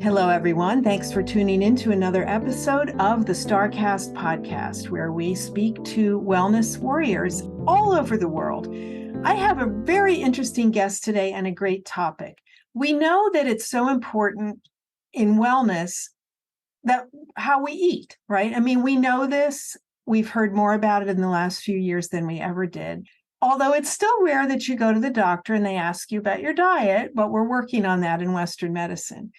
Hello, everyone. Thanks for tuning in to another episode of the StarCast podcast, where we speak to wellness warriors all over the world. I have a very interesting guest today and a great topic. We know that it's so important in wellness that how we eat, right? I mean, we know this. We've heard more about it in the last few years than we ever did. Although it's still rare that you go to the doctor and they ask you about your diet, but we're working on that in Western medicine.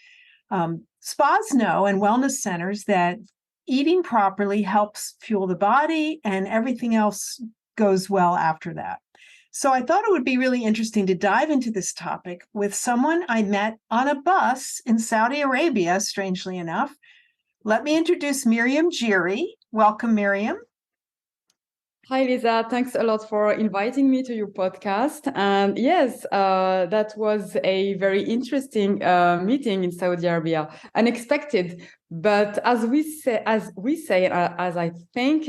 Spas know and wellness centers that eating properly helps fuel the body and everything else goes well after that. So I thought it would be really interesting to dive into this topic with someone I met on a bus in Saudi Arabia, strangely enough. Let me introduce Miriam Giri. Welcome, Miriam. Hi, Lisa. Thanks a lot for inviting me to your podcast. And yes, that was a very interesting meeting in Saudi Arabia. Unexpected, but as I think,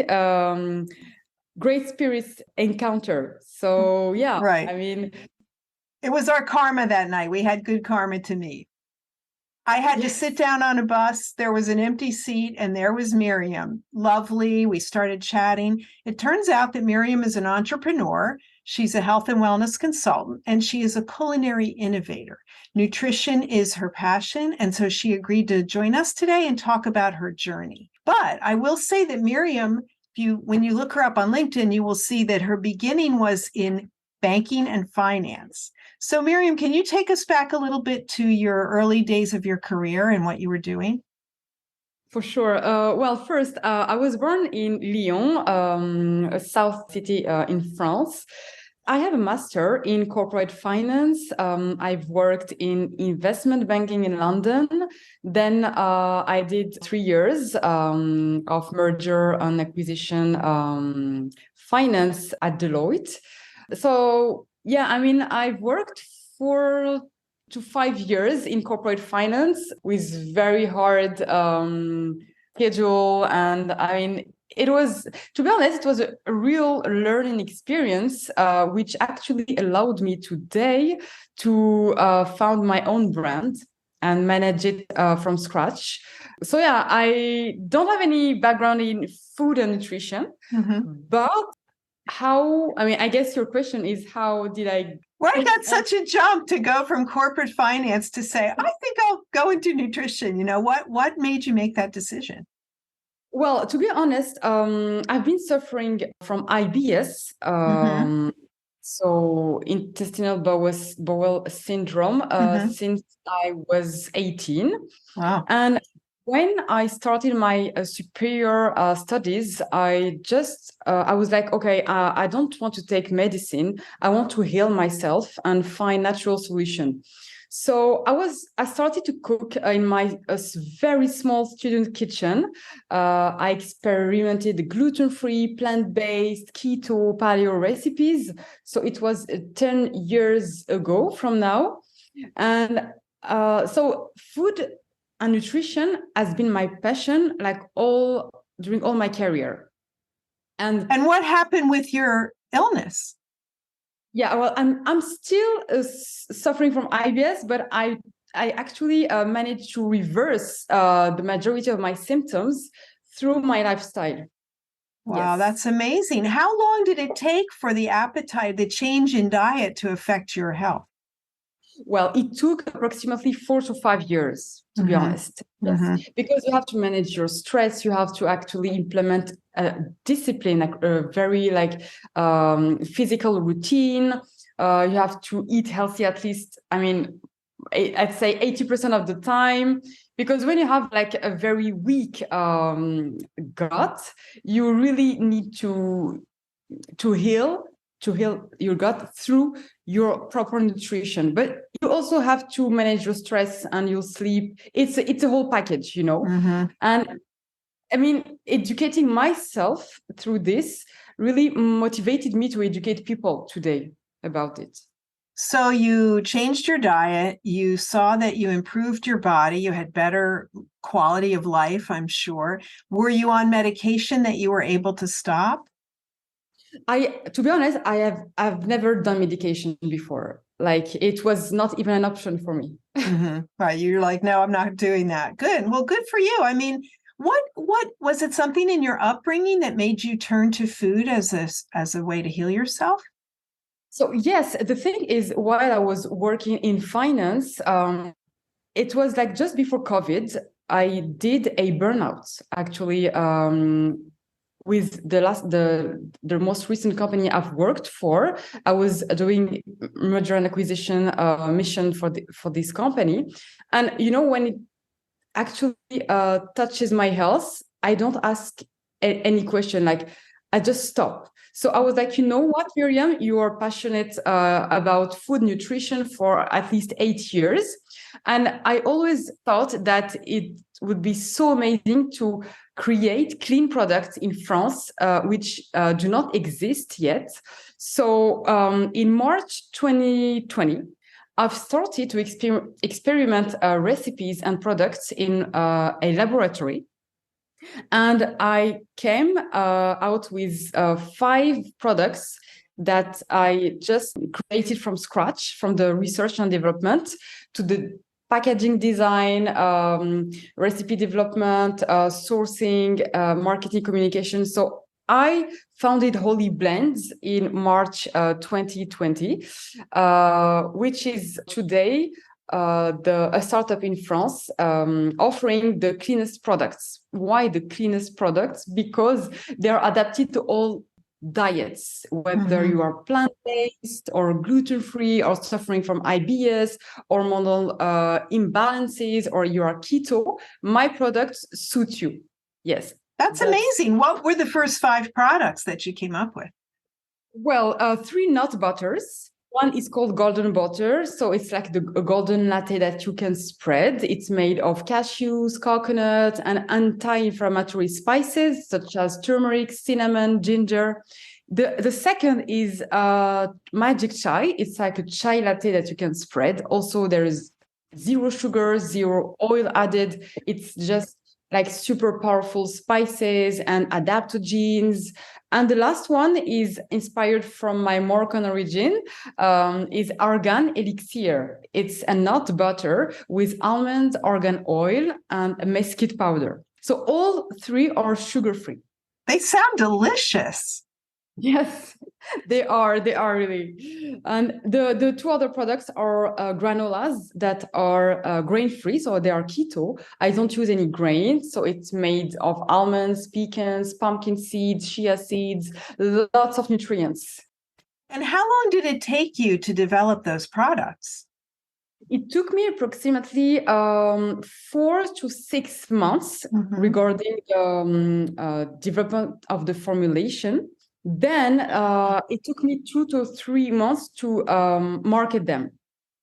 great spirits encounter. So yeah, right. I mean, it was our karma that night. We had good karma to meet. I had to sit down on a bus. There was an empty seat and there was Miriam. Lovely. We started chatting. It turns out that Miriam is an entrepreneur. She's a health and wellness consultant and she is a culinary innovator. Nutrition is her passion. And so she agreed to join us today and talk about her journey. But I will say that Miriam, when you look her up on LinkedIn, you will see that her beginning was in banking and finance. So Miriam, can you take us back a little bit to your early days of your career and what you were doing? For sure. Well, first, I was born in Lyon, a south city in France. I have a master in corporate finance. I've worked in investment banking in London. Then I did 3 years of merger and acquisition finance at Deloitte. So yeah, I mean, I've worked 4 to 5 years in corporate finance with very hard schedule. And I mean, it was, to be honest, it was a real learning experience, which actually allowed me today to found my own brand and manage it from scratch. So yeah, I don't have any background in food and nutrition, but I guess your question is how did I... Why that's such a jump to go from corporate finance to say, I think I'll go into nutrition. You know, what made you make that decision? Well, to be honest, I've been suffering from IBS, so intestinal bowel syndrome, since I was 18. Wow. And when I started my superior studies, I was like, okay, I don't want to take medicine. I want to heal myself and find natural solution. So I started to cook in my very small student kitchen. I experimented gluten-free, plant-based, keto, paleo recipes. So it was 10 years ago from now. And so food and nutrition has been my passion, during all my career. And what happened with your illness? Yeah, well, I'm still suffering from IBS, but I actually managed to reverse the majority of my symptoms through my lifestyle. Wow, yes. That's amazing. How long did it take for the change in diet to affect your health? Well, it took approximately 4 to 5 years, to be honest. Yes. Because you have to manage your stress. You have to actually implement a discipline, a very physical routine. You have to eat healthy at least, I'd say 80% of the time. Because when you have a very weak gut, you really need to heal your gut through your proper nutrition. But you also have to manage your stress and your sleep. It's a whole package, you know. And educating myself through this really motivated me to educate people today about it. So you changed your diet. You saw that you improved your body. You had better quality of life, I'm sure. Were you on medication that you were able to stop? To be honest, I've never done medication before. It was not even an option for me. Right. You're like, no, I'm not doing that. Good. Well, good for you. I mean, what was it something in your upbringing that made you turn to food as a way to heal yourself? So yes, the thing is, while I was working in finance, it was like just before COVID, I did a burnout actually, with the most recent company I've worked for. I was doing merger and acquisition mission for this company, and when it actually touches my health, I don't ask any question. Like, I just stop. So I was like, you know what, Miriam, you are passionate about food nutrition for at least 8 years. And I always thought that it would be so amazing to create clean products in France, which do not exist yet. So in March 2020, I've started to experiment recipes and products in a laboratory. And I came out with 5 products that I just created from scratch, from the research and development to the packaging design, recipe development, sourcing, marketing communication. So I founded Holy Blends in March 2020, which is today a startup in France offering the cleanest products. Why the cleanest products? Because they're adapted to all diets, whether you are plant-based or gluten-free or suffering from IBS, hormonal imbalances, or you are keto. My products suit you. Yes. That's amazing. What were the first 5 products that you came up with? Well, 3 nut butters. One is called golden butter. So it's like a golden latte that you can spread. It's made of cashews, coconut, and anti-inflammatory spices such as turmeric, cinnamon, ginger. The second is magic chai. It's like a chai latte that you can spread. Also, there is 0 sugar, 0 oil added. It's just like super powerful spices and adaptogens. And the last one is inspired from my Moroccan origin, is argan elixir. It's a nut butter with almond, argan oil, and a mesquite powder. So all 3 are sugar-free. They sound delicious. Yes, they are really. And the 2 other products are granolas that are grain-free, so they are keto. I don't use any grains, so it's made of almonds, pecans, pumpkin seeds, chia seeds, lots of nutrients. And how long did it take you to develop those products? It took me approximately 4 to 6 months regarding the development of the formulation. Then it took me 2 to 3 months to market them.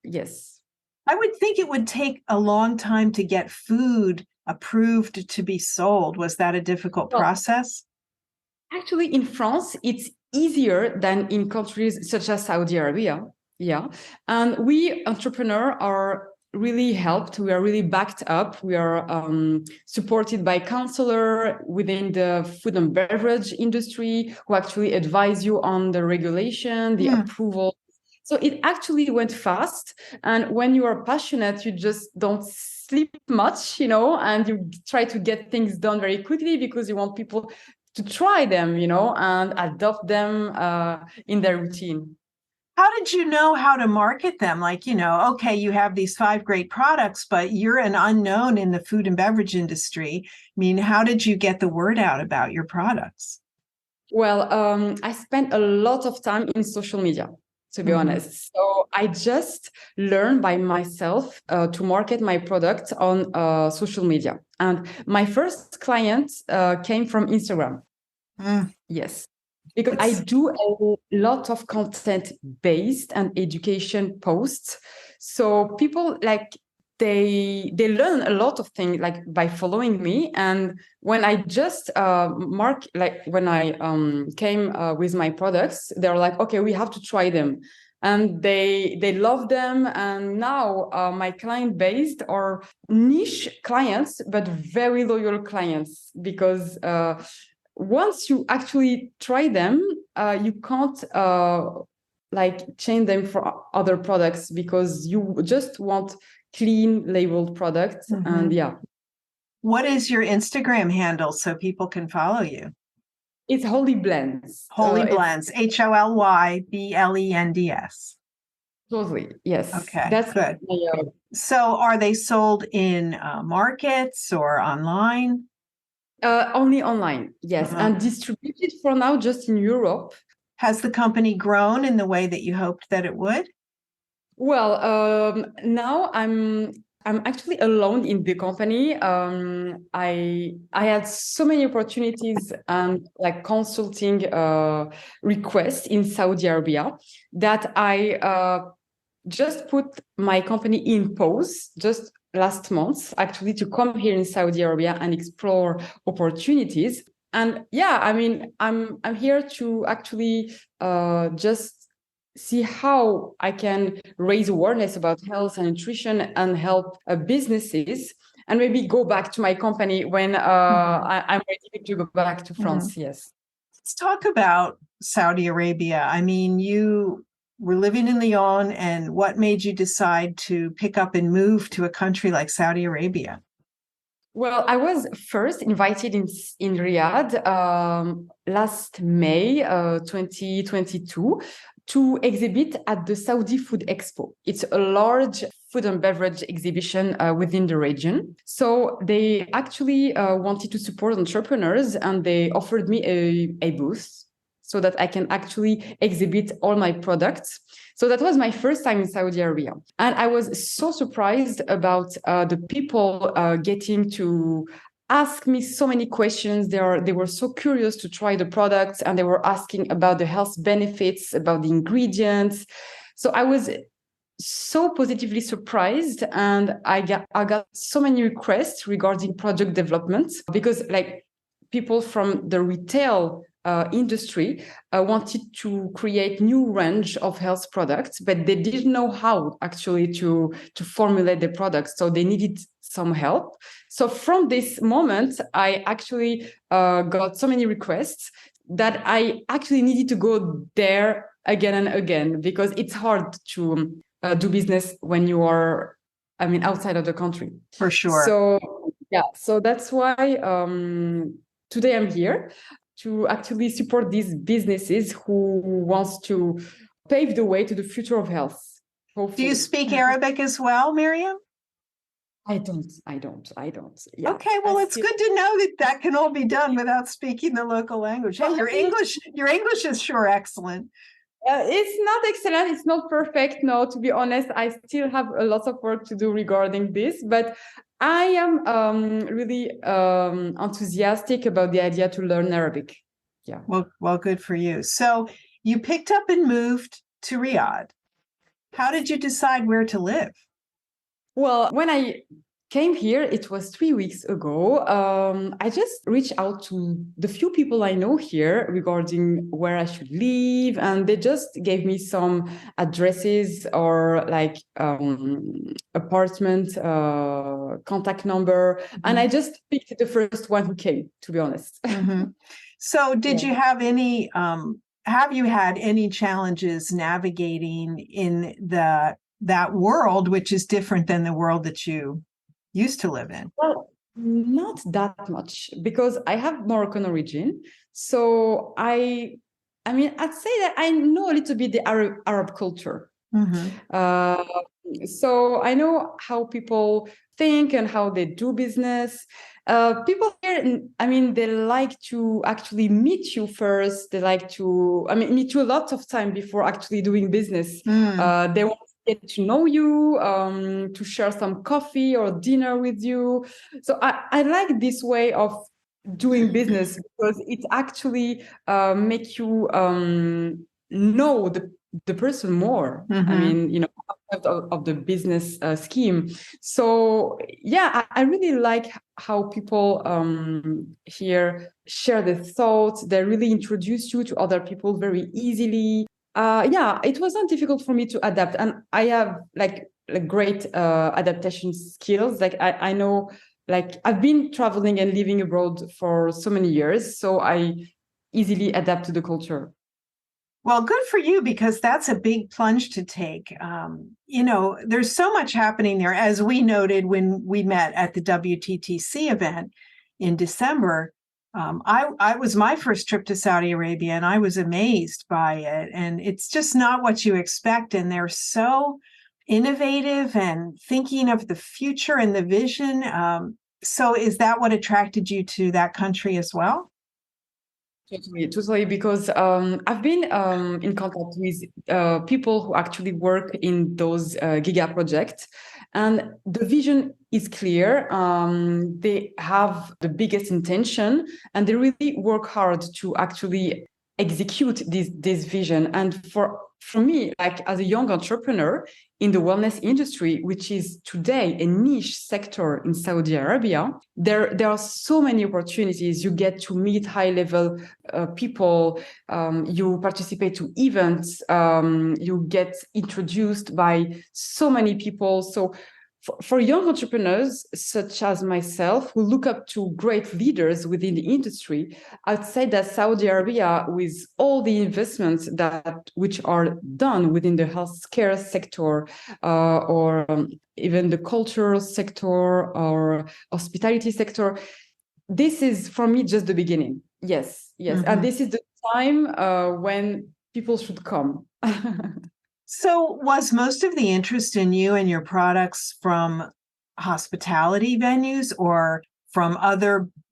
Yes. I would think it would take a long time to get food approved to be sold. Was that a difficult process? Actually, in France, it's easier than in countries such as Saudi Arabia. Yeah. And we entrepreneurs are really helped. We are really backed up. We are supported by counselor within the food and beverage industry who actually advise you on the regulation, the approval. So it actually went fast. And when you are passionate, you just don't sleep much, and you try to get things done very quickly because you want people to try them, and adopt them in their routine. How did you know how to market them? Like, okay, you have these 5 great products, but you're an unknown in the food and beverage industry. I mean, how did you get the word out about your products? Well, I spent a lot of time in social media, to be honest. So I just learned by myself to market my product on social media. And my first client came from Instagram. Yes. Because I do a lot of content-based and education posts. So people they learn a lot of things by following me. And when I just when I came with my products, they're like, okay, we have to try them. And they love them. And now my client base are niche clients, but very loyal clients because once you actually try them, you can't like change them for other products because you just want clean labeled products. And yeah. What is your Instagram handle so people can follow you? It's Holy Blends. Holy Blends, HOLYBLENDS. Totally, yes. Okay, that's good. My, so are they sold in markets or online? Only online, yes. And distributed for now just in Europe. Has the company grown in the way that you hoped that it would? Well, now I'm actually alone in the company. I had so many opportunities and like consulting requests in Saudi Arabia that I just put my company in pause just last month, actually, to come here in Saudi Arabia and explore opportunities. And yeah, I mean, I'm here to actually just see how I can raise awareness about health and nutrition and help businesses, and maybe go back to my company when I'm ready to go back to France. Yes. Let's talk about Saudi Arabia. I mean, you were living in Lyon, and what made you decide to pick up and move to a country like Saudi Arabia? Well, I was first invited in Riyadh last May 2022 to exhibit at the Saudi Food Expo. It's a large food and beverage exhibition within the region. So they actually wanted to support entrepreneurs, and they offered me a booth so that I can actually exhibit all my products. So that was my first time in Saudi Arabia. And I was so surprised about the people getting to ask me so many questions. They were so curious to try the products, and they were asking about the health benefits, about the ingredients. So I was so positively surprised, and I got so many requests regarding product development, because like people from the retail industry wanted to create new range of health products, but they didn't know how actually to formulate the products. So they needed some help. So from this moment, I actually got so many requests that I actually needed to go there again and again, because it's hard to do business when you are, I mean, outside of the country. For sure. So yeah, so that's why today I'm here to actually support these businesses who wants to pave the way to the future of health. Hopefully. Do you speak Arabic as well, Miriam? I don't. Yeah. Okay, well, it's good to know that that can all be done without speaking the local language. Hey, your English is sure excellent. It's not excellent. It's not perfect. No, to be honest, I still have a lot of work to do regarding this, but I am really enthusiastic about the idea to learn Arabic. Yeah. Well, good for you. So you picked up and moved to Riyadh. How did you decide where to live? Well, when I came here, it was 3 weeks ago. I just reached out to the few people I know here regarding where I should live, and they just gave me some addresses or like apartment contact number, and I just picked the first one who came, to be honest. So did you have any have you had any challenges navigating in that world, which is different than the world that you used to live in? Well, not that much, because I have Moroccan origin. So I mean, I'd say that I know a little bit the Arab culture. So I know how people think and how they do business. People here, I mean, they like to actually meet you first. They like to, I mean, meet you a lot of time before actually doing business. They want get to know you, to share some coffee or dinner with you. So I like this way of doing business, because it actually make you know the person more. I mean, you know, of the business scheme. So yeah, I really like how people here share their thoughts. They really introduce you to other people very easily. Yeah, it wasn't difficult for me to adapt, and I have like great adaptation skills. Like I know, like I've been traveling and living abroad for so many years, so I easily adapt to the culture. Well, good for you, because that's a big plunge to take. There's so much happening there, as we noted when we met at the WTTC event in December. I was my first trip to Saudi Arabia, and I was amazed by it. And it's just not what you expect. And they're so innovative and thinking of the future and the vision. So is that what attracted you to that country as well? Totally, because I've been in contact with people who actually work in those Giga projects, and the vision is clear. They have the biggest intention, and they really work hard to actually execute this vision. And for me, like as a young entrepreneur in the wellness industry, which is today a niche sector in Saudi Arabia, there are so many opportunities. You get to meet high-level people, you participate to events, you get introduced by so many people. So for young entrepreneurs such as myself, who look up to great leaders within the industry, I'd say that Saudi Arabia, with all the investments which are done within the healthcare sector, or even the cultural sector or hospitality sector, this is for me just the beginning. Yes, Mm-hmm. and this is the time when people should come. So was most of the interest in you and your products from hospitality venues, or from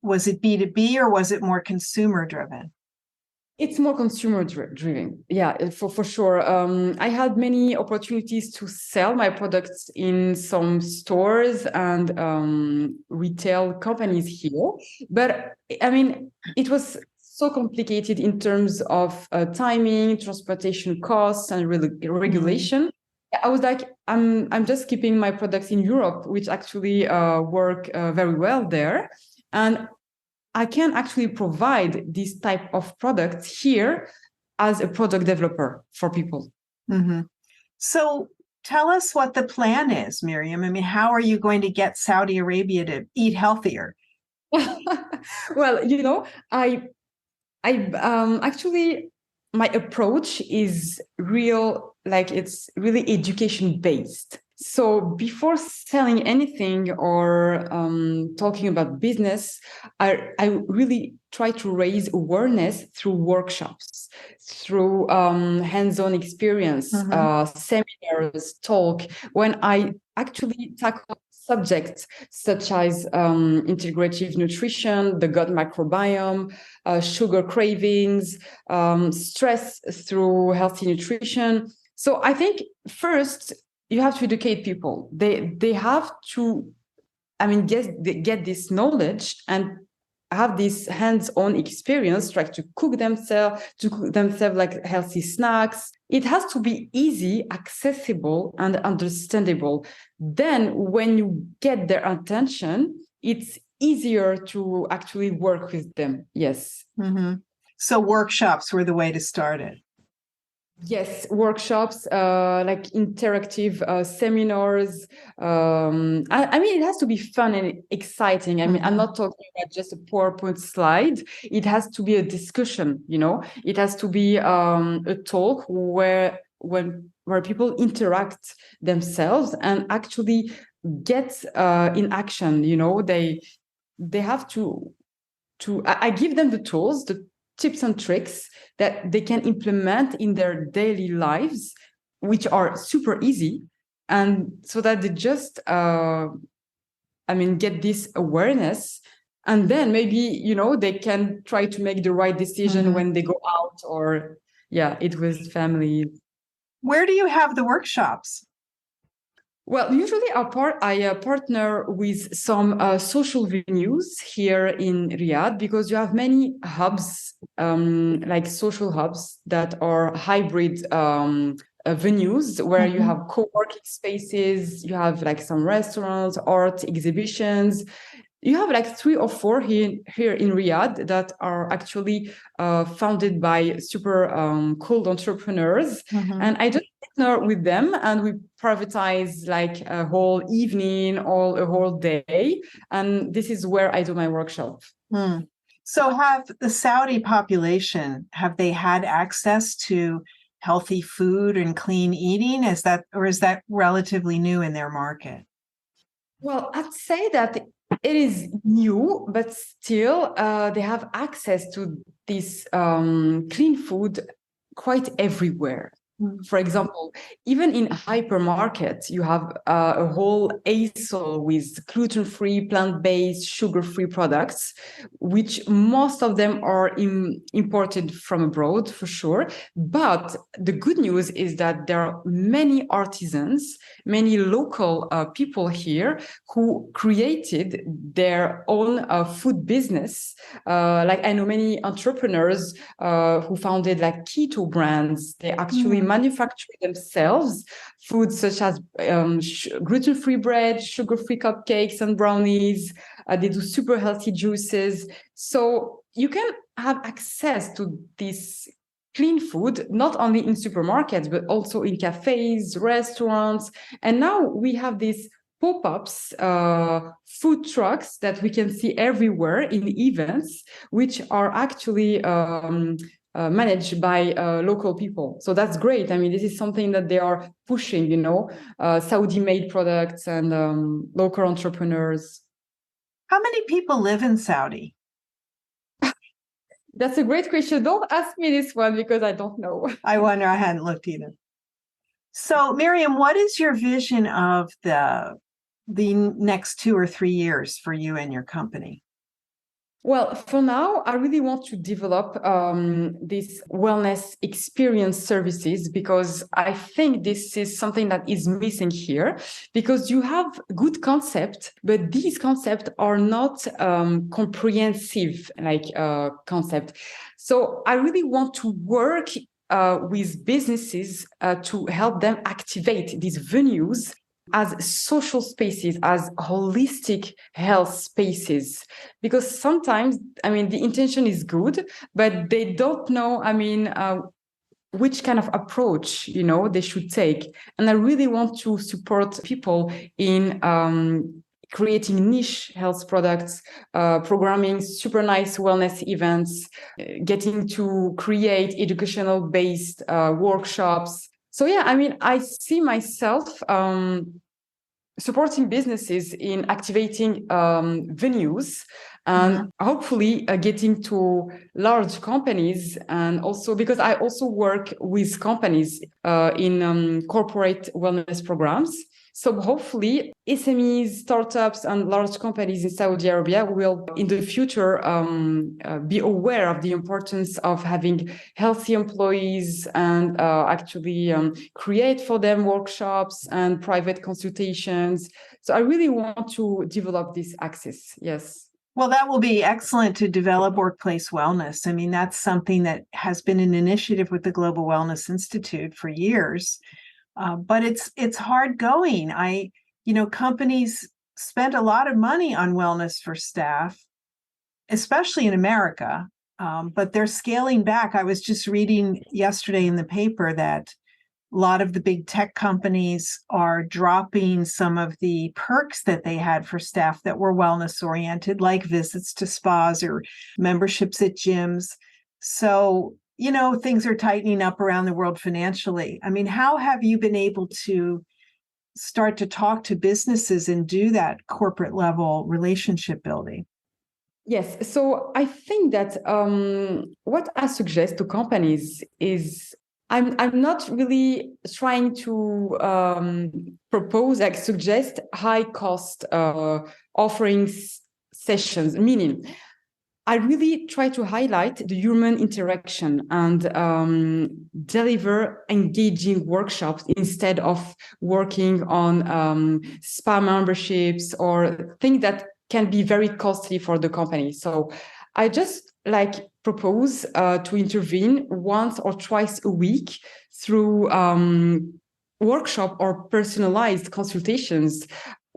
was it B2B, or was it more consumer driven? It's more consumer driven. Yeah, for sure. I had many opportunities to sell my products in some stores and retail companies here. But I mean, it was so complicated in terms of timing, transportation costs, and regulation. I was like, I'm just keeping my products in Europe, which actually work very well there. And I can actually provide this type of product here as a product developer for people. Mm-hmm. So tell us what the plan is, Miriam. I mean, how are you going to get Saudi Arabia to eat healthier? Well, I actually, my approach is it's really education based. So before selling anything or talking about business, I really try to raise awareness through workshops, through hands-on experience, seminars, talk. When I actually tackle subjects such as integrative nutrition, the gut microbiome, sugar cravings, stress through healthy nutrition. So I think first you have to educate people. They have to, get this knowledge and have this hands-on experience, try to cook themselves like healthy snacks. It has to be easy, accessible, and understandable. Then when you get their attention, it's easier to actually work with them. Yes. Mm-hmm. So workshops were the way to start it. Yes, workshops, like interactive seminars. It has to be fun and exciting. I'm not talking about just a PowerPoint slide. It has to be a discussion, It has to be a talk where people interact themselves and actually get in action, They have to I give them the tools, the tips and tricks that they can implement in their daily lives, which are super easy. And so that they just, get this awareness. And then maybe, they can try to make the right decision when they go out or, eat with family. Where do you have the workshops? Well, usually I partner with some social venues here in Riyadh, because you have many hubs, like social hubs that are hybrid venues where you have co-working spaces, you have like some restaurants, art exhibitions. You have like 3 or 4 here in Riyadh that are actually founded by super cool entrepreneurs. And I just partner with them, and we privatize like a whole evening or a whole day. And this is where I do my workshop. So have the Saudi population, have they had access to healthy food and clean eating? Is that relatively new in their market? Well, I'd say that it is new, but still they have access to this clean food quite everywhere. For example, even in hypermarkets, you have a whole aisle with gluten-free, plant-based, sugar-free products, which most of them are imported from abroad for sure. But the good news is that there are many artisans, many local people here who created their own food business. Like I know many entrepreneurs who founded like keto brands. They actually manufacture themselves foods such as gluten-free bread, sugar-free cupcakes and brownies. They do super healthy juices. So you can have access to this clean food, not only in supermarkets, but also in cafes, restaurants. And now we have these pop-ups, food trucks that we can see everywhere in events, which are actually managed by local people. So that's great. I mean, this is something that they are pushing, Saudi-made products and local entrepreneurs. How many people live in Saudi? That's a great question. Don't ask me this one because I don't know. I wonder, I hadn't looked either. So, Miriam, what is your vision of the next 2 or 3 years for you and your company? Well, for now, I really want to develop these wellness experience services because I think this is something that is missing here because you have good concept, but these concepts are not comprehensive like concept. So I really want to work with businesses to help them activate these venues as social spaces, as holistic health spaces, because sometimes, I mean, the intention is good, but they don't know, which kind of approach, they should take. And I really want to support people in creating niche health products, programming super nice wellness events, getting to create educational based workshops. So yeah, I mean, I see myself supporting businesses in activating venues and hopefully getting to large companies. And also because I also work with companies in corporate wellness programs. So hopefully SMEs, startups, and large companies in Saudi Arabia will in the future be aware of the importance of having healthy employees and actually create for them workshops and private consultations. So I really want to develop this access. Yes. Well, that will be excellent to develop workplace wellness. I mean, that's something that has been an initiative with the Global Wellness Institute for years. But it's hard going. Companies spend a lot of money on wellness for staff, especially in America, but they're scaling back. I was just reading yesterday in the paper that a lot of the big tech companies are dropping some of the perks that they had for staff that were wellness oriented, like visits to spas or memberships at gyms. So things are tightening up around the world financially. I mean, how have you been able to start to talk to businesses and do that corporate level relationship building? Yes. So I think that what I suggest to companies is I'm not really trying to propose, like suggest high cost offerings sessions, meaning I really try to highlight the human interaction and deliver engaging workshops instead of working on spa memberships or things that can be very costly for the company. So I just propose to intervene once or twice a week through workshop or personalized consultations,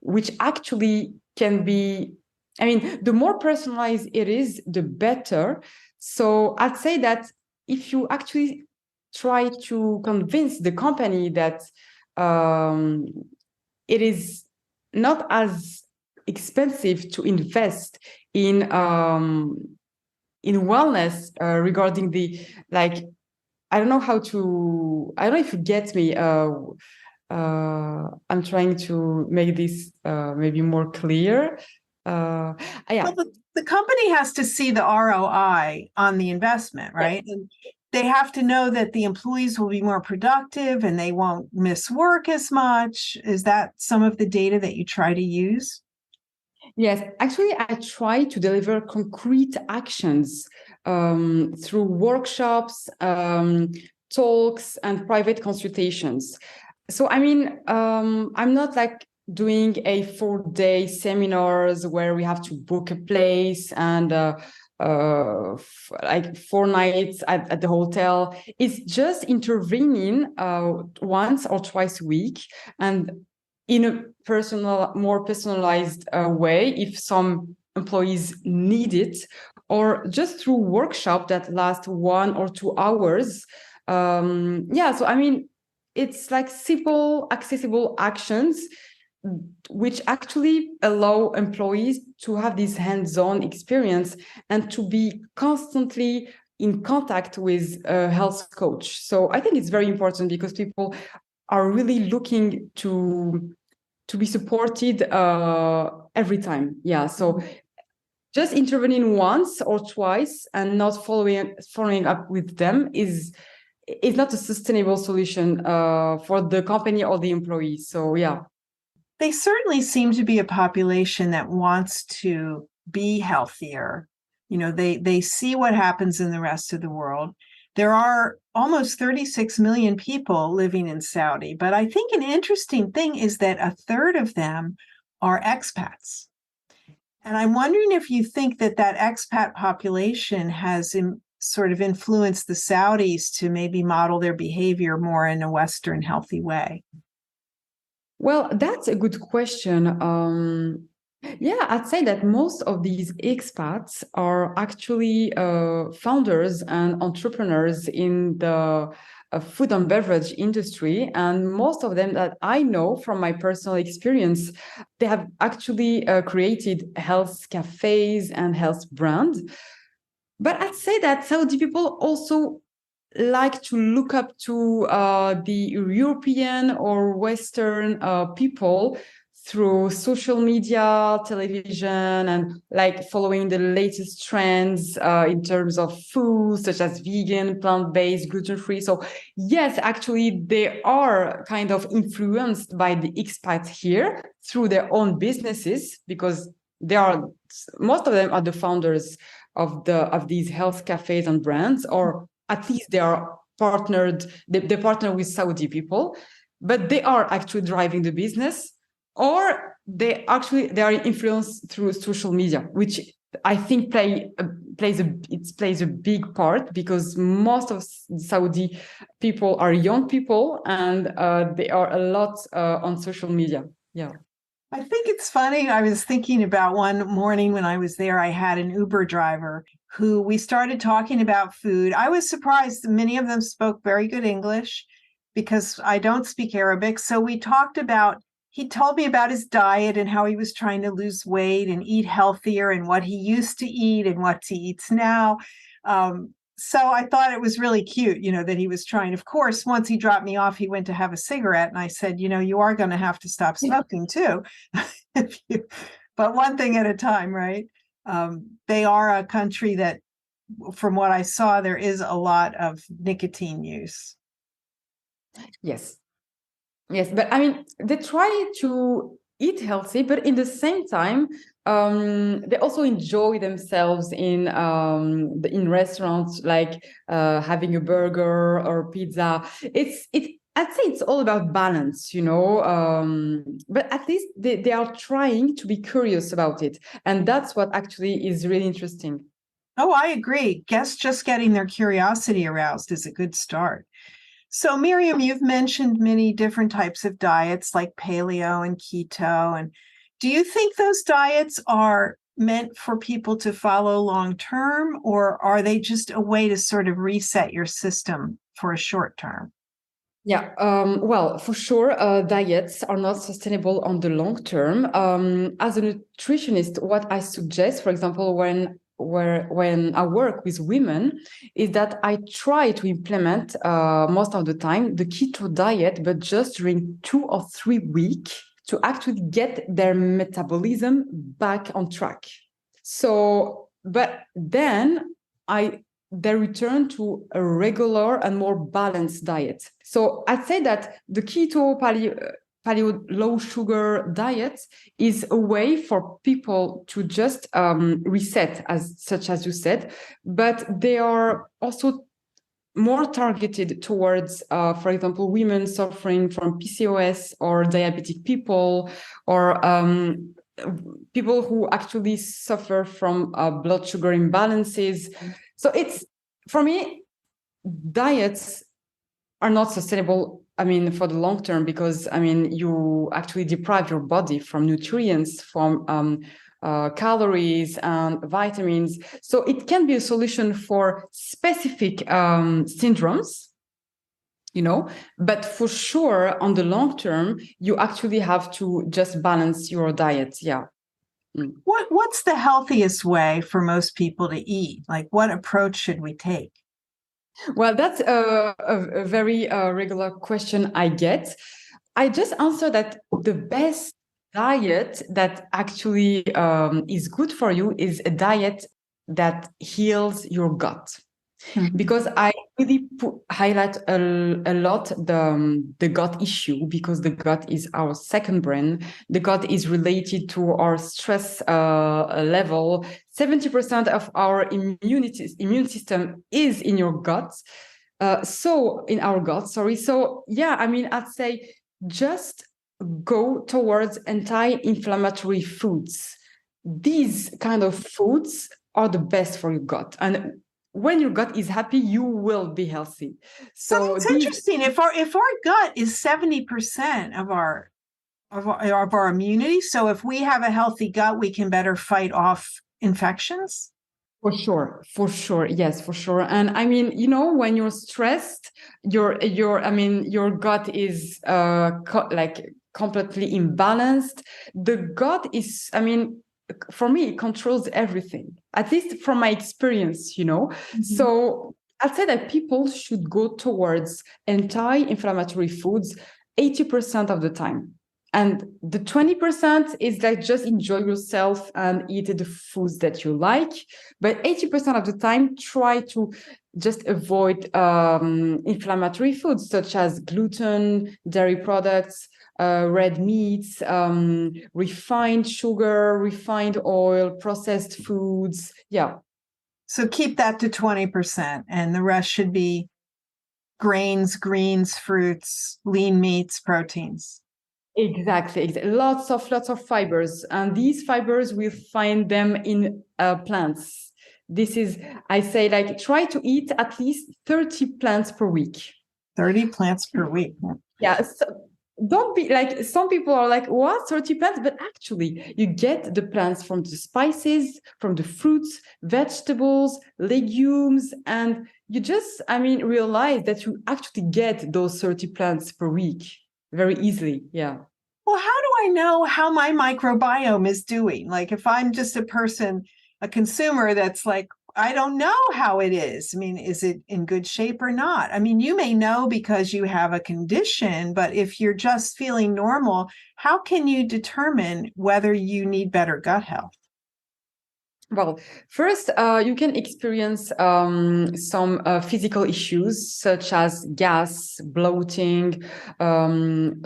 which actually can be, the more personalized it is, the better. So I'd say that if you actually try to convince the company that it is not as expensive to invest in in wellness regarding the like. I don't know if you get me. I'm trying to make this maybe more clear. Yeah. Well, the company has to see the ROI on the investment, right? Yes. And they have to know that the employees will be more productive and they won't miss work as much. Is that some of the data that you try to use? Yes, actually, I try to deliver concrete actions through workshops, talks, and private consultations. So, I mean, I'm not like doing a 4-day seminars where we have to book a place and like 4 nights at the hotel. It's just intervening once or twice a week and in a more personalized way if some employees need it, or just through workshop that last 1 or 2 hours. So I mean, it's like simple, accessible actions which actually allow employees to have this hands-on experience and to be constantly in contact with a health coach. So I think it's very important because people are really looking to be supported every time. Yeah. So just intervening once or twice and not following up with them is not a sustainable solution for the company or the employees. So yeah. They certainly seem to be a population that wants to be healthier. You know, they see what happens in the rest of the world. There are almost 36 million people living in Saudi, but I think an interesting thing is that a third of them are expats. And I'm wondering if you think that expat population has sort of influenced the Saudis to maybe model their behavior more in a Western healthy way. Well, that's a good question. I'd say that most of these expats are actually founders and entrepreneurs in the food and beverage industry. And most of them that I know from my personal experience, they have actually created health cafes and health brands. But I'd say that Saudi people also like to look up to the European or Western people through social media, television, and like following the latest trends in terms of food, such as vegan, plant-based, gluten-free. So yes, actually, they are kind of influenced by the expats here through their own businesses because most of them are the founders of these health cafes and brands, or at least they are partnered. They partner with Saudi people, but they are actually driving the business, or they are influenced through social media, which I think plays a big part because most of Saudi people are young people and they are a lot on social media. Yeah. I think it's funny. I was thinking about one morning when I was there, I had an Uber driver who we started talking about food. I was surprised. Many of them spoke very good English because I don't speak Arabic. So he told me about his diet and how he was trying to lose weight and eat healthier and what he used to eat and what he eats now. So I thought it was really cute, that he was trying. Of course, once he dropped me off, he went to have a cigarette. And I said, you are going to have to stop smoking too. But one thing at a time, right? They are a country that, from what I saw, there is a lot of nicotine use. Yes. Yes. But I mean, they try to eat healthy, but in the same time, they also enjoy themselves in restaurants, like having a burger or pizza. I'd say it's all about balance, but at least they are trying to be curious about it. And that's what actually is really interesting. Oh, I agree. Guess just getting their curiosity aroused is a good start. So, Miriam, you've mentioned many different types of diets like paleo and keto. And do you think those diets are meant for people to follow long term, or are they just a way to sort of reset your system for a short term? Yeah, well, for sure, diets are not sustainable on the long term. As a nutritionist, what I suggest, for example, when when I work with women is that I try to implement most of the time the keto diet, but just during 2 or 3 weeks to actually get their metabolism back on track. So, but then they return to a regular and more balanced diet. So I'd say that the keto paleo low sugar diet is a way for people to just reset, as you said, but they are also more targeted towards, for example, women suffering from PCOS or diabetic people, or people who actually suffer from blood sugar imbalances. So for me, diets are not sustainable, for the long term, because, you actually deprive your body from nutrients, from calories and vitamins. So it can be a solution for specific syndromes, but for sure, on the long term, you actually have to just balance your diet. Yeah. What's the healthiest way for most people to eat? Like, what approach should we take? Well, that's a very regular question I get. I just answer that the best diet that actually is good for you is a diet that heals your gut. Mm-hmm. Because I really highlight a lot the gut issue, because the gut is our second brain. The gut is related to our stress level. 70% of our immune system is in your gut. In our gut, sorry. So yeah, I'd say just go towards anti-inflammatory foods. These kind of foods are the best for your gut. And when your gut is happy, you will be healthy. So it's interesting. If our gut is 70% of our immunity, so if we have a healthy gut, we can better fight off infections. For sure, yes, for sure. And when you're stressed, your gut is completely imbalanced. The gut is, for me, it controls everything, at least from my experience, Mm-hmm. So I'd say that people should go towards anti-inflammatory foods 80% of the time. And the 20% is like just enjoy yourself and eat the foods that you like. But 80% of the time, try to just avoid inflammatory foods such as gluten, dairy products, red meats, refined sugar, refined oil, processed foods. Yeah. So keep that to 20%, and the rest should be grains, greens, fruits, lean meats, proteins. Exactly. Lots of fibers, and these fibers, we find them in plants. This is, I say, try to eat at least 30 plants per week. 30 plants per week. Yeah. So don't be like, some people are like, what, 30 plants? But actually, you get the plants from the spices, from the fruits, vegetables, legumes, and you just, realize that you actually get those 30 plants per week very easily. Yeah. Well, how do I know how my microbiome is doing? Like, if I'm just a consumer that's like, I don't know how it is. Is it in good shape or not? You may know because you have a condition, but if you're just feeling normal, how can you determine whether you need better gut health? Well, first, you can experience some physical issues such as gas, bloating, some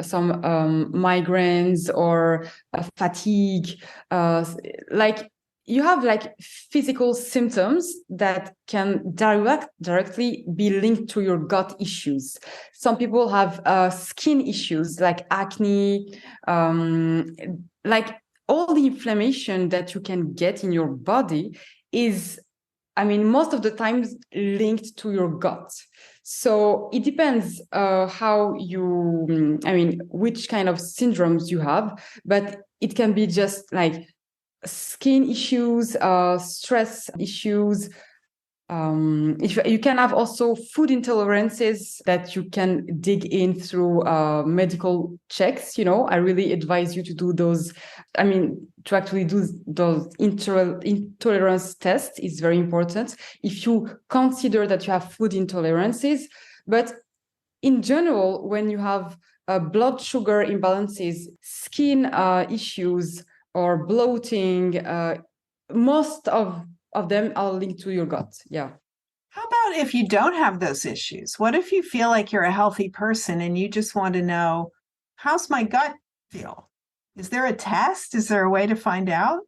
migraines or fatigue. You have physical symptoms that can directly be linked to your gut issues. Some people have skin issues like acne, all the inflammation that you can get in your body is, most of the times linked to your gut. So it depends how you, which kind of syndromes you have, but it can be just like skin issues, stress issues, if you can have also food intolerances that you can dig in through medical checks, I really advise you to do those. I mean, to actually do those intolerance tests is very important if you consider that you have food intolerances. But in general, when you have blood sugar imbalances, skin issues, or bloating, most of them are linked to your gut. Yeah. How about if you don't have those issues? What if you feel like you're a healthy person and you just want to know, how's my gut feel? Is there a test? Is there a way to find out?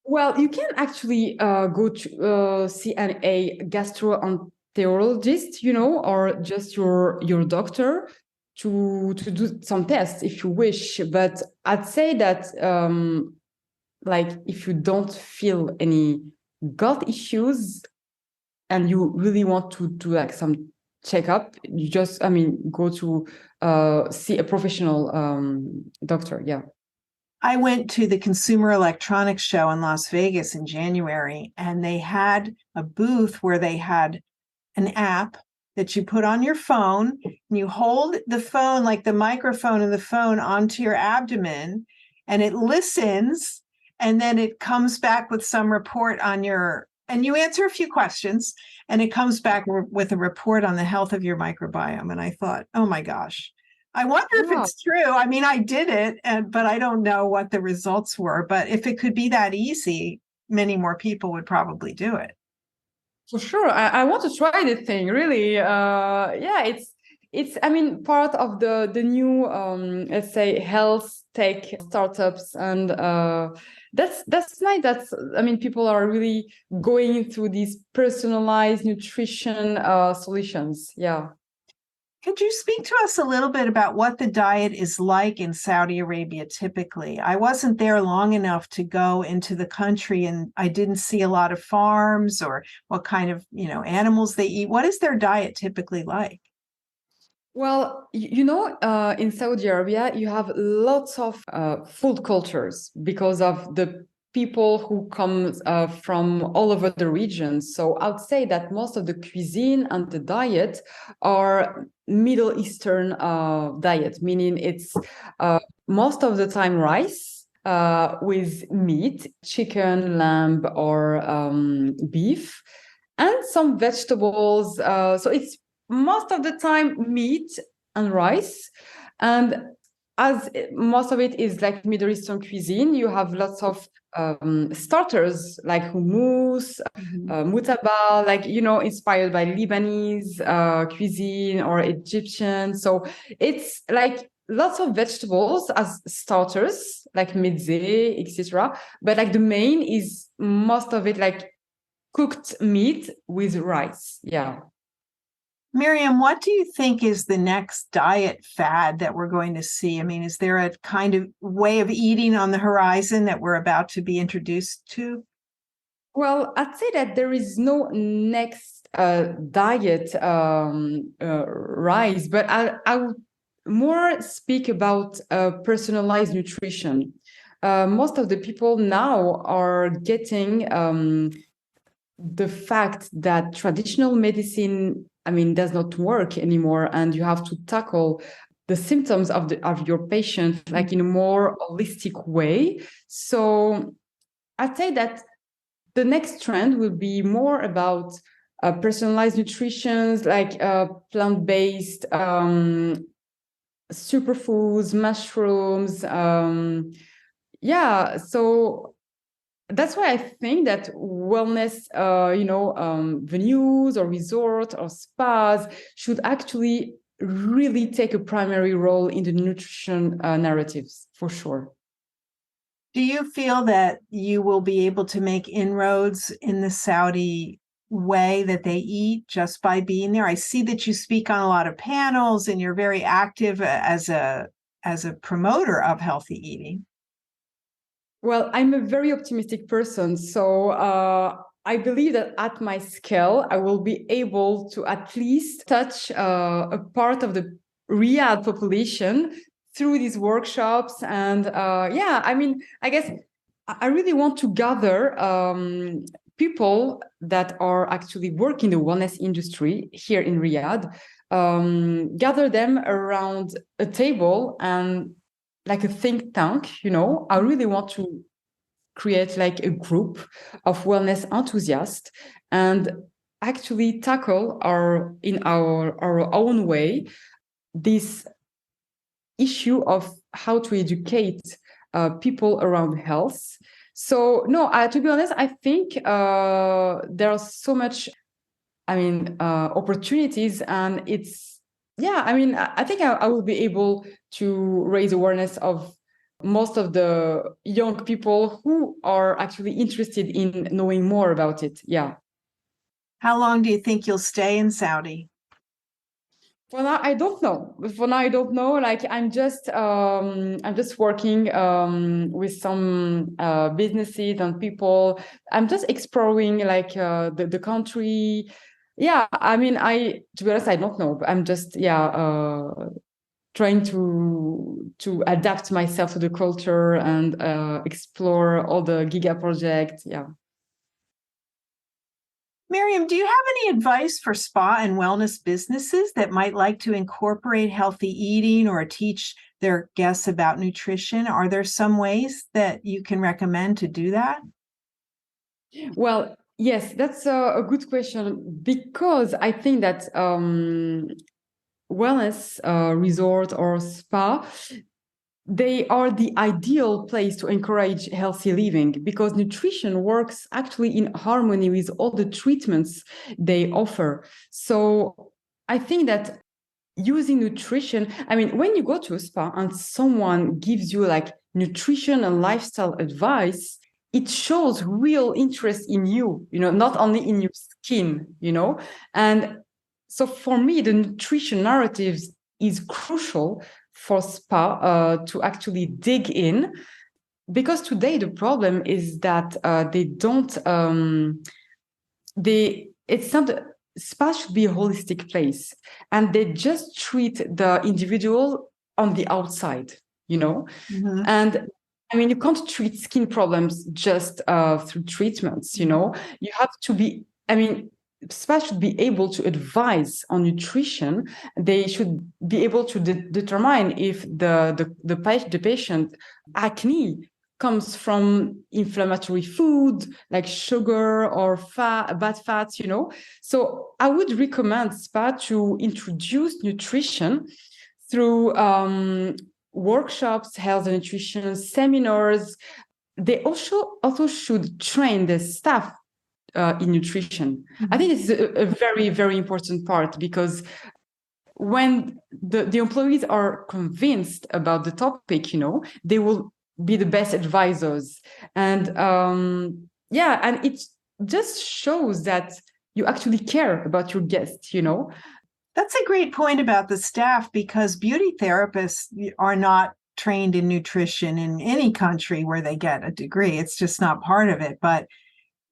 Well, you can actually go to see a gastroenterologist, or just your doctor to do some tests if you wish. But I'd say that like if you don't feel any gut issues and you really want to do like some checkup, you just, go to see a professional doctor. Yeah. I went to the Consumer Electronics Show in Las Vegas in January, and they had a booth where they had an app that you put on your phone, and you hold the phone, like the microphone of the phone, onto your abdomen, and it listens, and then it comes back with some report on and you answer a few questions, and it comes back with a report on the health of your microbiome. And I thought, oh my gosh, I wonder if it's true. I mean, I did it, but I don't know what the results were. But if it could be that easy, many more people would probably do it. For sure. I want to try the thing, really. Yeah, it's part of the new let's say health tech startups, and that's nice. People are really going through these personalized nutrition solutions. Yeah. Could you speak to us a little bit about what the diet is like in Saudi Arabia typically? I wasn't there long enough to go into the country, and I didn't see a lot of farms or what kind of, animals they eat. What is their diet typically like? Well, in Saudi Arabia, you have lots of food cultures because of the people who come from all over the region. So I'd say that most of the cuisine and the diet are Middle Eastern diet, meaning it's most of the time rice with meat, chicken, lamb, or beef, and some vegetables. So it's most of the time meat and rice. And as most of it is like Middle Eastern cuisine, you have lots of starters like hummus, mutaba, inspired by Lebanese cuisine or Egyptian. So it's like lots of vegetables as starters, like mezze, etc. But like the main is most of it like cooked meat with rice. Yeah. Miriam, what do you think is the next diet fad that we're going to see? I mean, is there a kind of way of eating on the horizon that we're about to be introduced to? Well, I'd say that there is no next diet rise, but I would more speak about personalized nutrition. Most of the people now are getting the fact that traditional medicine does not work anymore, and you have to tackle the symptoms of your patient like in a more holistic way. So I'd say that the next trend will be more about personalized nutrition, like plant-based superfoods, mushrooms. So that's why I think that wellness, venues or resorts or spas should actually really take a primary role in the nutrition narratives, for sure. Do you feel that you will be able to make inroads in the Saudi way that they eat just by being there? I see that you speak on a lot of panels and you're very active as a promoter of healthy eating. Well, I'm a very optimistic person, so I believe that at my scale, I will be able to at least touch a part of the Riyadh population through these workshops. And I guess I really want to gather people that are actually working in the wellness industry here in Riyadh, gather them around a table and like a think tank, I really want to create like a group of wellness enthusiasts and actually tackle in our own way this issue of how to educate people around health. So no, to be honest, I think there are so much, opportunities, and I think I will be able to raise awareness of most of the young people who are actually interested in knowing more about it. Yeah. How long do you think you'll stay in Saudi? For now, I don't know. Like I'm just working with some businesses and people. I'm just exploring like the country. Yeah, to be honest, I don't know. I'm just trying to adapt myself to the culture and explore all the Giga projects. Yeah. Miriam, do you have any advice for spa and wellness businesses that might like to incorporate healthy eating or teach their guests about nutrition? Are there some ways that you can recommend to do that? Well, yes, that's a good question, because I think that wellness resort or spa, they are the ideal place to encourage healthy living, because nutrition works actually in harmony with all the treatments they offer. So I think that using nutrition, when you go to a spa and someone gives you like nutrition and lifestyle advice, it shows real interest in you, not only in your skin, And so for me, the nutrition narratives is crucial for spa to actually dig in, because today the problem is that they don't it's not spa should be a holistic place, and they just treat the individual on the outside, Mm-hmm. And you can't treat skin problems just through treatments, You have to be, spa should be able to advise on nutrition. They should be able to determine if the patient acne comes from inflammatory food like sugar or bad fats, So I would recommend spa to introduce nutrition through workshops, health and nutrition seminars. They also should train the staff in nutrition. Mm-hmm. I think this is a very, very important part, because when the employees are convinced about the topic, they will be the best advisors. And and it just shows that you actually care about your guests, That's a great point about the staff, because beauty therapists are not trained in nutrition in any country where they get a degree. It's just not part of it. But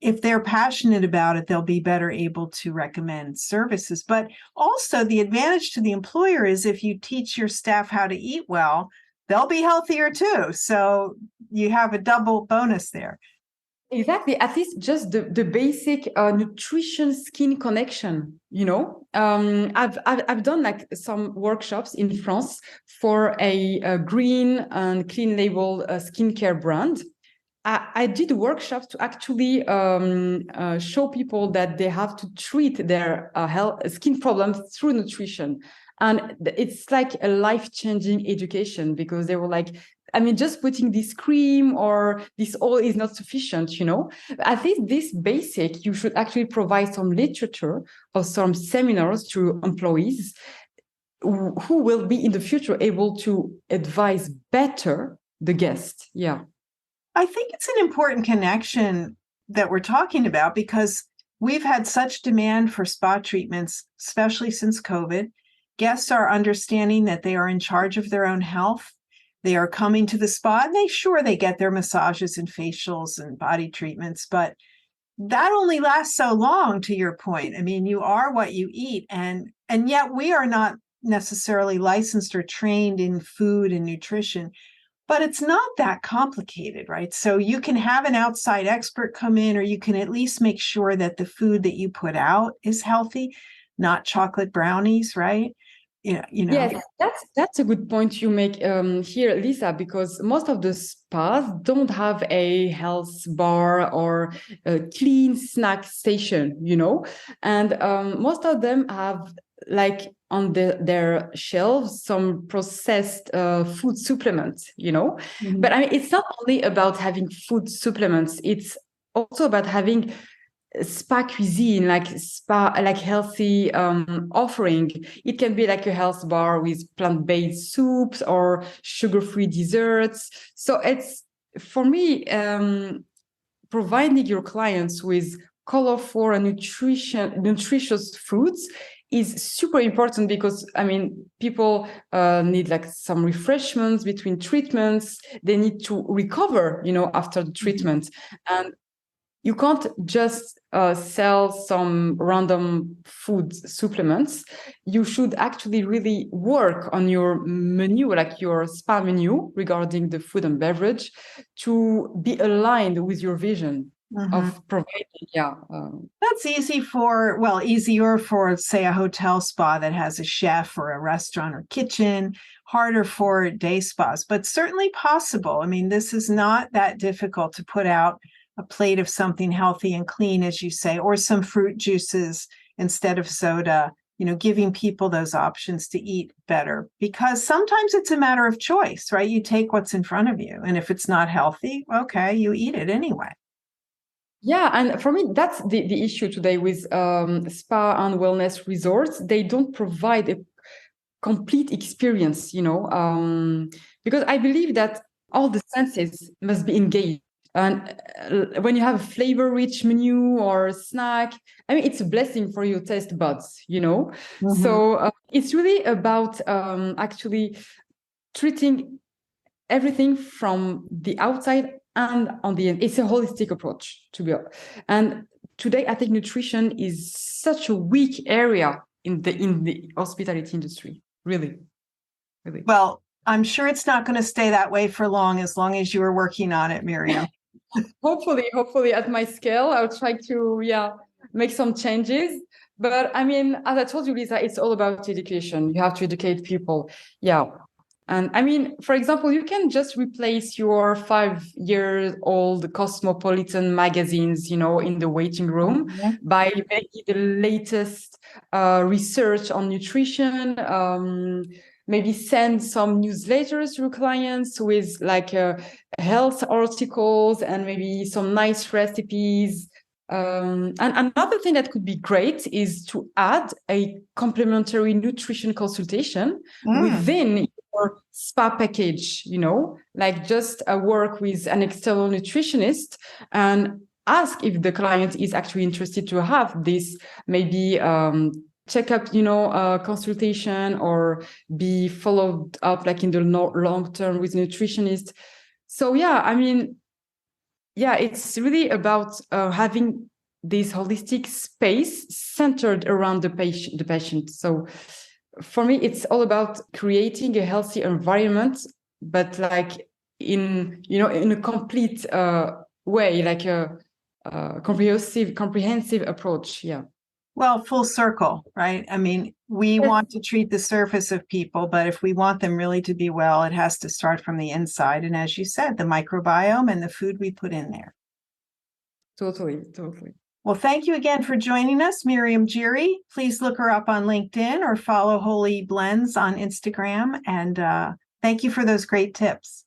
if they're passionate about it, they'll be better able to recommend services. But also the advantage to the employer is if you teach your staff how to eat well, they'll be healthier too. So you have a double bonus there. Exactly. At least just the basic nutrition skin connection, I've done like some workshops in France for a green and clean label skincare brand. I did workshops to actually show people that they have to treat their skin problems through nutrition. And it's like a life-changing education, because they were like, just putting this cream or this oil is not sufficient, At least this basic, you should actually provide some literature or some seminars to employees who will be in the future able to advise better the guest. Yeah. I think it's an important connection that we're talking about, because we've had such demand for spa treatments, especially since COVID. Guests are understanding that they are in charge of their own health. They are coming to the spa, and they get their massages and facials and body treatments, but that only lasts so long, to your point. You are what you eat, and yet we are not necessarily licensed or trained in food and nutrition. But it's not that complicated, right? So you can have an outside expert come in, or you can at least make sure that the food that you put out is healthy, not chocolate brownies, right? Yes, that's a good point you make here, Lisa, because most of the spas don't have a health bar or a clean snack station, and most of them have like on their shelves some processed food supplements, Mhm. But I mean, it's not only about having food supplements; it's also about having spa cuisine, like healthy offering. It can be like a health bar with plant-based soups or sugar-free desserts. So it's, for me, providing your clients with colorful and nutritious foods is super important, because I mean, people need like some refreshments between treatments. They need to recover, after the treatment. And you can't just sell some random food supplements. You should actually really work on your menu, like your spa menu regarding the food and beverage, to be aligned with your vision of providing. That's easier for, say, a hotel spa that has a chef, or a restaurant or kitchen, harder for day spas, but certainly possible. I mean, this is not that difficult to put out a plate of something healthy and clean, as you say, or some fruit juices instead of soda, giving people those options to eat better, because sometimes it's a matter of choice, right? You take what's in front of you, and if it's not healthy, okay, you eat it anyway. Yeah, and for me, that's the issue today with spa and wellness resorts. They don't provide a complete experience, because I believe that all the senses must be engaged. And when you have a flavor-rich menu or snack, I mean, it's a blessing for your taste buds, So it's really about actually treating everything from the outside and on the end. It's a holistic approach, to be honest. And today, I think nutrition is such a weak area in the hospitality industry. Really, really. Well, I'm sure it's not going to stay that way for long as you are working on it, Miriam. Hopefully at my scale, I'll try to make some changes. But I mean, as I told you, Lisa, it's all about education. You have to educate people. Yeah. And I mean, for example, you can just replace your 5-year-old Cosmopolitan magazines, in the waiting room by making the latest research on nutrition. Maybe send some newsletters to your clients with like health articles and maybe some nice recipes. And another thing that could be great is to add a complimentary nutrition consultation within your spa package, like just work with an external nutritionist and ask if the client is actually interested to have this maybe checkup, consultation, or be followed up like in the long term with nutritionist. So I mean, it's really about having this holistic space centered around the patient. So for me, it's all about creating a healthy environment, but like in a complete way, like a comprehensive approach. Yeah. Well, full circle, right? I mean, we want to treat the surface of people, but if we want them really to be well, it has to start from the inside. And as you said, the microbiome and the food we put in there. Totally. Well, thank you again for joining us, Miriam Giri. Please look her up on LinkedIn or follow Holy Blends on Instagram. And thank you for those great tips.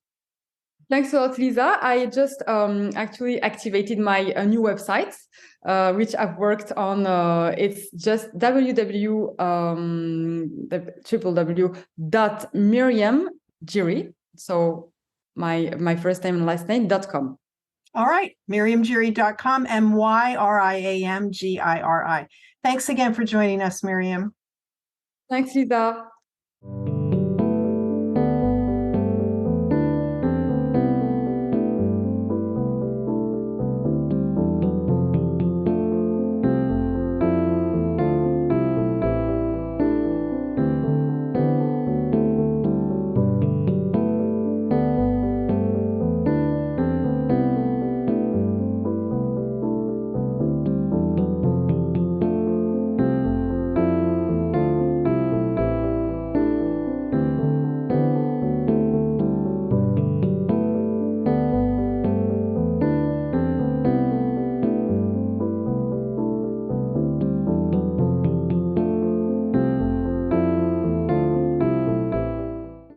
Thanks a lot, Lisa. I just actually activated my new website, which I've worked on. It's just www.miriamgiri. So my first name and last name.com. All right, miriamgiri.com, MYRIAMGIRI. Thanks again for joining us, Miriam. Thanks, Lisa.